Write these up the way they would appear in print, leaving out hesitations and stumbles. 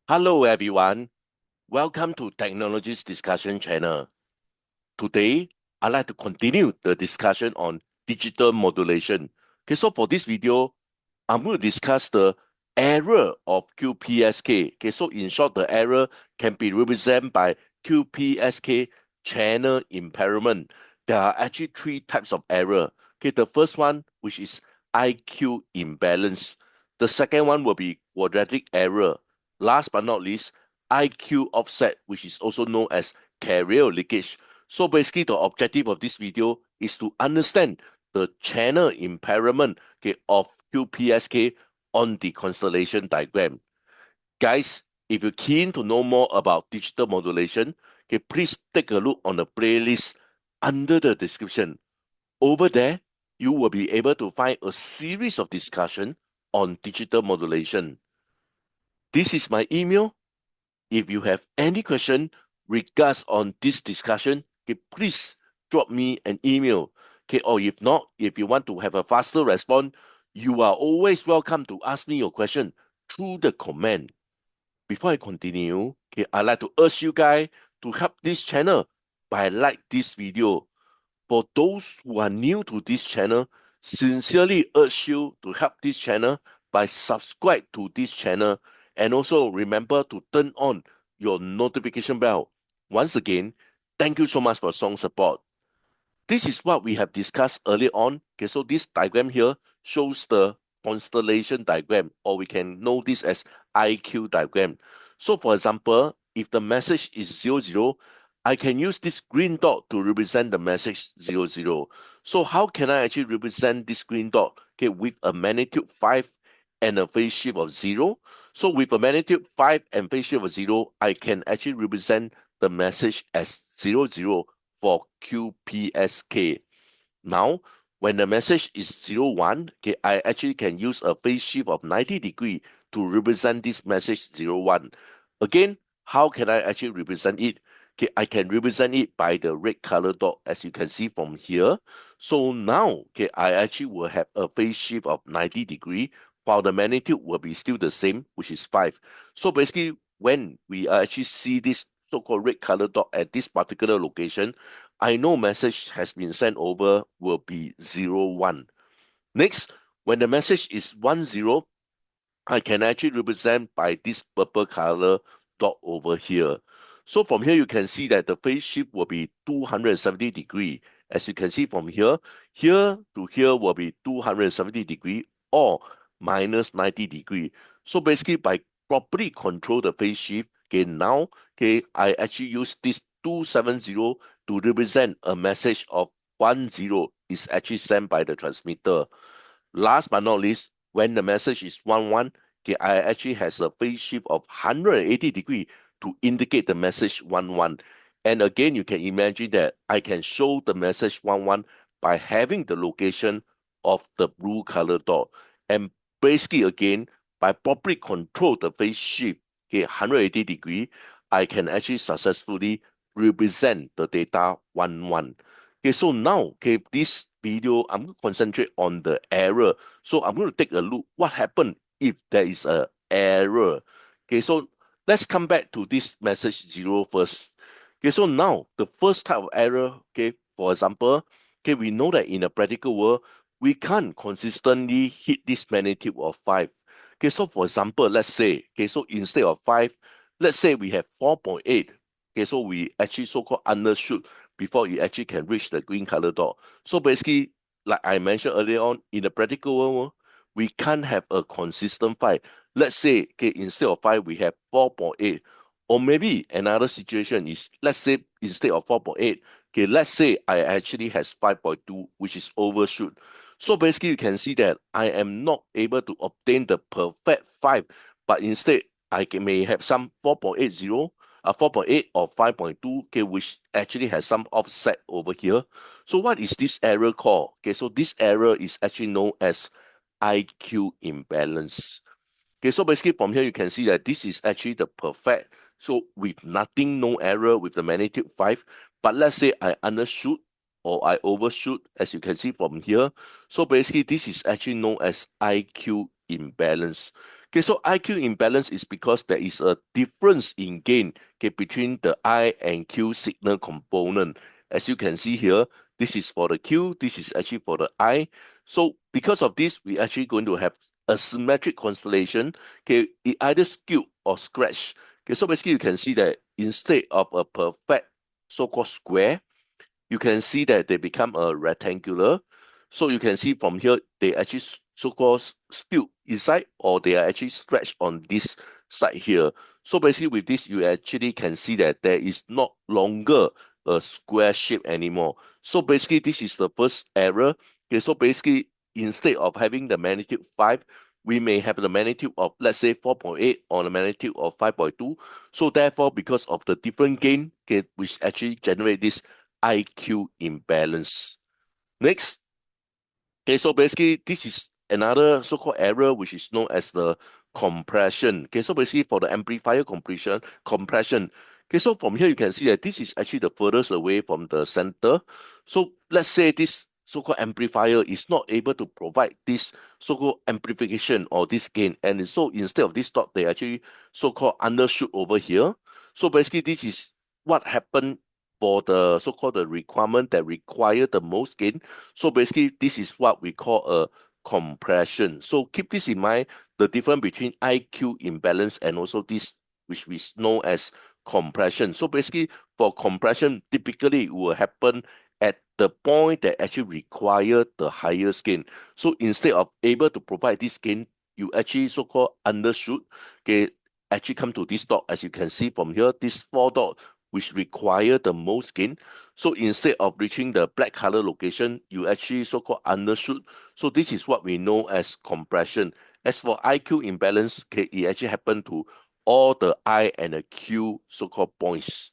Hello everyone, welcome to Technologies Discussion channel. Today, I'd like to continue the discussion on digital modulation. Okay, so for this video, I'm going to discuss the error of QPSK. Okay, so in short, the error can be represented by QPSK channel impairment. There are actually three types of error. Okay, the first one, which is IQ imbalance. The second one will be quadratic error. Last but not least, IQ offset, which is also known as carrier leakage. So basically, the objective of this video is to understand the channel impairment, okay, of QPSK on the constellation diagram. Guys, if you're keen to know more about digital modulation, okay, please take a look on the playlist under the description. Over there, you will be able to find a series of discussion on digital modulation. This is my email. If you have any question regards on this discussion, okay, please drop me an email. Okay, or if not, if you want to have a faster response, you are always welcome to ask me your question through the comment. Before I continue, okay, I'd like to urge you guys to help this channel by like this video. For those who are new to this channel, sincerely urge you to help this channel by subscribe to this channel and also remember to turn on your notification bell. Once again, thank you so much for strong support. This is what we have discussed earlier on. Okay, so this diagram here shows the constellation diagram, or we can know this as IQ diagram. So for example, if the message is 00, I can use this green dot to represent the message 00. So how can I actually represent this green dot? Okay, with a magnitude 5 and a phase shift of 0. So with a magnitude 5 and phase shift of 0, I can actually represent the message as 00 for QPSK. Now, when the message is 01, okay, I actually can use a phase shift of 90 degree to represent this message 01. Again, how can I actually represent it? Okay, I can represent it by the red color dot, as you can see from here. So now, okay, I actually will have a phase shift of 90 degree, while the magnitude will be still the same, which is 5. So basically, when we actually see this so-called red color dot at this particular location, I know message has been sent over will be 01. Next, when the message is 10, I can actually represent by this purple color dot over here. So from here, you can see that the phase shift will be 270 degree. As you can see from here, here to here will be 270 degree or minus 90 degree. So basically, by properly control the phase shift, okay, now, okay, I actually use this 270 to represent a message of 10 is actually sent by the transmitter. Last but not least, when the message is 11, okay, I actually has a phase shift of 180 degree to indicate the message 11. And again, you can imagine that I can show the message 11 by having the location of the blue color dot. And basically, again, by properly control the phase shift, okay, 180 degree, I can actually successfully represent the data 11. Okay, so now, okay, this video, I'm going to concentrate on the error. So I'm going to take a look what happened if there is a error. Okay, so let's come back to this message 0 first. Okay, so now the first type of error, okay, for example, okay, we know that in a practical world, we can't consistently hit this magnitude of 5. Okay, so for example, let's say, okay, so instead of 5, let's say we have 4.8. Okay, so we actually so-called undershoot before it actually can reach the green color dot. So basically, like I mentioned earlier on, in the practical world, we can't have a consistent 5. Let's say, okay, instead of 5, we have 4.8. Or maybe another situation is, let's say instead of 4.8, okay, let's say I actually has 5.2, which is overshoot. So basically, you can see that I am not able to obtain the perfect 5, but instead may have some 4.80, 4.8 or 5.2, okay, which actually has some offset over here. So what is this error called? Okay, so this error is actually known as IQ imbalance. Okay, so basically from here you can see that this is actually the perfect. So with nothing, no error with the magnitude 5. But let's say I undershoot or I overshoot, as you can see from here. So basically this is actually known as IQ imbalance. Okay, so IQ imbalance is because there is a difference in gain, okay, between the I and Q signal component. As you can see here, this is for the Q, this is actually for the I. So because of this, we actually going to have a symmetric constellation. Okay, it either skew or scratch. Okay, so basically you can see that instead of a perfect so-called square, you can see that they become a rectangular. So you can see from here, they actually so-called still inside, or they are actually stretched on this side here. So basically with this, you actually can see that there is not longer a square shape anymore. So basically this is the first error. Okay, so basically instead of having the magnitude 5, we may have the magnitude of, let's say, 4.8 or the magnitude of 5.2. So therefore, because of the different gain, okay, which actually generate this IQ imbalance. Next, okay, so basically this is another so-called error which is known as the compression. Okay, so basically for the amplifier compression. Okay, so from here you can see that this is actually the furthest away from the center. So let's say this so-called amplifier is not able to provide this so-called amplification or this gain, and so instead of this dot, they actually so-called undershoot over here. So basically this is what happened for the so-called the requirement that require the most gain. So basically, this is what we call a compression. So keep this in mind, the difference between IQ imbalance and also this, which we know as compression. So basically, for compression, typically it will happen at the point that actually require the highest gain. So instead of able to provide this gain, you actually so-called undershoot, okay, actually come to this dot, as you can see from here, this four dot, which require the most gain. So instead of reaching the black color location, you actually so-called undershoot. So this is what we know as compression. As for IQ imbalance, okay, it actually happen to all the I and the Q so-called points.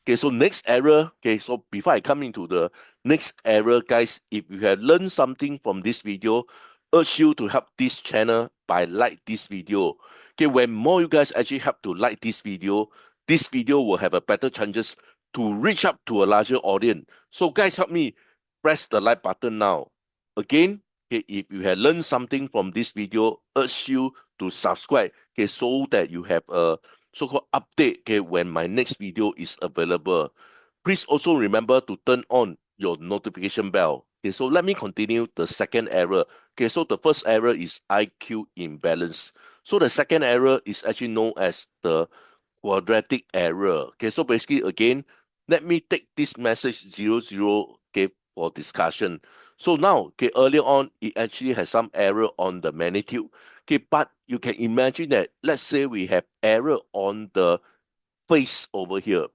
Okay, so next error. Okay, so before I come into the next error, guys, if you have learned something from this video, urge you to help this channel by like this video. Okay, when more you guys actually help to like this video will have a better chances to reach up to a larger audience. So guys, help me press the like button now. Again, okay, if you have learned something from this video, urge you to subscribe, okay, so that you have a so-called update, okay, when my next video is available. Please also remember to turn on your notification bell. Okay, so let me continue the second error. Okay, so the first error is IQ imbalance. So the second error is actually known as the quadratic error. Okay, so basically again, let me take this message 00, okay, for discussion. So now, okay, earlier on, it actually has some error on the magnitude. Okay, but you can imagine that, let's say we have error on the phase over here.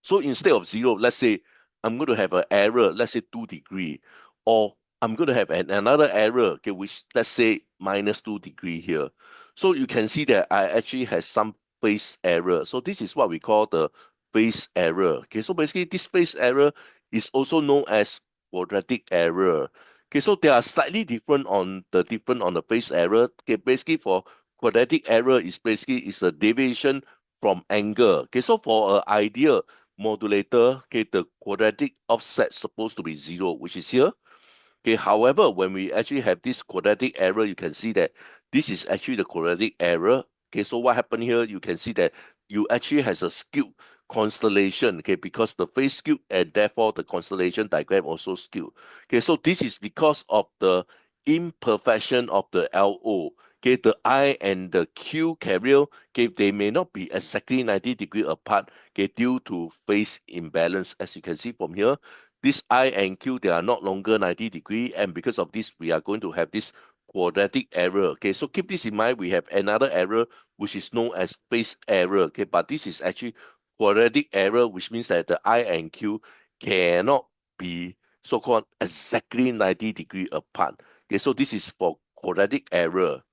So instead of 0, let's say I'm going to have an error, let's say 2 degree, or I'm going to have another error, okay, which let's say minus 2 degree here. So you can see that I actually have some phase error. So this is what we call the phase error. Okay, so basically this phase error is also known as quadratic error. Okay, so they are slightly different on the phase error. Okay, basically for quadratic error is basically is the deviation from angle. Okay, so for an ideal modulator, okay, the quadratic offset supposed to be 0, which is here. Okay, however, when we actually have this quadratic error, you can see that this is actually the quadratic error. Okay, so what happened here, you can see that you actually has a skewed constellation, okay, because the phase skewed and therefore the constellation diagram also skewed. Okay, so this is because of the imperfection of the LO. Okay, the I and the Q carrier, okay, they may not be exactly 90 degrees apart, okay, due to phase imbalance. As you can see from here, this I and Q, they are not longer 90 degrees, and because of this, we are going to have this quadratic error. Okay, so keep this in mind. We have another error which is known as phase error. Okay, but this is actually quadratic error, which means that the I and Q cannot be so-called exactly 90 degrees apart. Okay, so this is for quadratic error.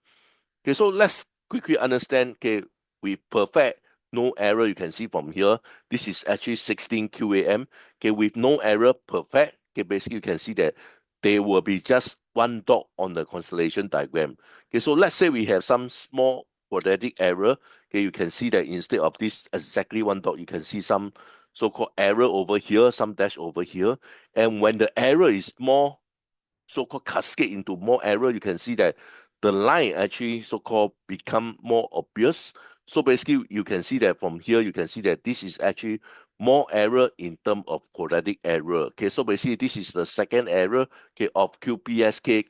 Okay, so let's quickly understand. Okay, with perfect no error, you can see from here, this is actually 16 QAM. Okay, with no error, perfect. Okay, basically you can see that there will be just one dot on the constellation diagram. Okay, so let's say we have some small quadratic error. Okay, you can see that instead of this exactly one dot, you can see some so-called error over here, some dash over here. And when the error is more so-called cascade into more error, you can see that the line actually so-called become more obvious. So basically, you can see that from here, you can see that this is actually more error in terms of quadratic error. Okay, so basically, this is the second error, okay, of QPSK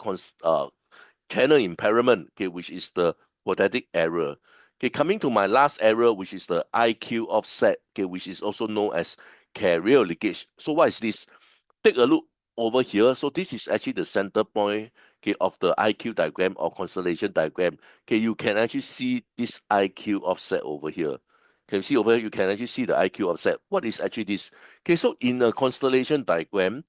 channel impairment, okay, which is the quadratic error. Okay, coming to my last error, which is the IQ offset, okay, which is also known as carrier leakage. So what is this? Take a look over here. So this is actually the center point, okay, of the IQ diagram or constellation diagram. Okay, you can actually see this IQ offset over here. Can you see over here? You can actually see the IQ offset. What is actually this? Okay, so in a constellation diagram,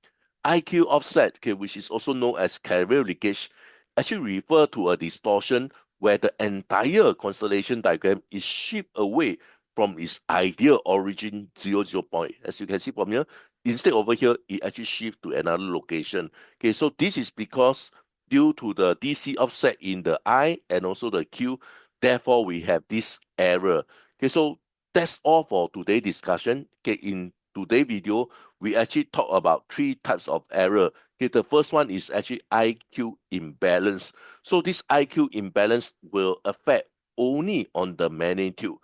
IQ offset, okay, which is also known as carrier leakage, actually refer to a distortion where the entire constellation diagram is shifted away from its ideal origin 0, point. As you can see from here, instead over here, it actually shift to another location. Okay, so this is because due to the DC offset in the I and also the Q, therefore we have this error. Okay, so that's all for today's discussion. Okay, in today's video, we actually talk about 3 types of error. Okay, the first one is actually IQ imbalance. So this IQ imbalance will affect only on the magnitude.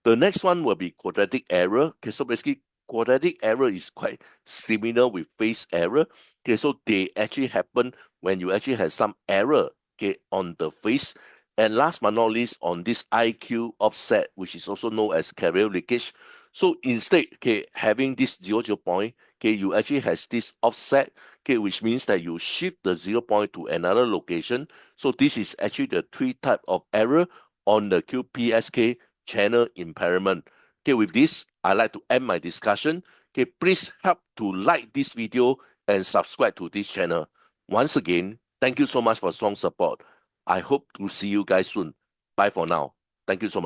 The next one will be quadratic error. Okay, so basically quadratic error is quite similar with phase error. Okay, so they actually happen when you actually have some error, okay, on the phase. And last but not least, on this IQ offset, which is also known as carrier leakage. So instead, okay, having this 0, point, okay, you actually has this offset, okay, which means that you shift the 0, point to another location. So this is actually the 3 type of error on the QPSK channel impairment. Okay, with this, I'd like to end my discussion. Okay, please help to like this video and subscribe to this channel. Once again, thank you so much for strong support. I hope to see you guys soon. Bye for now. Thank you so much.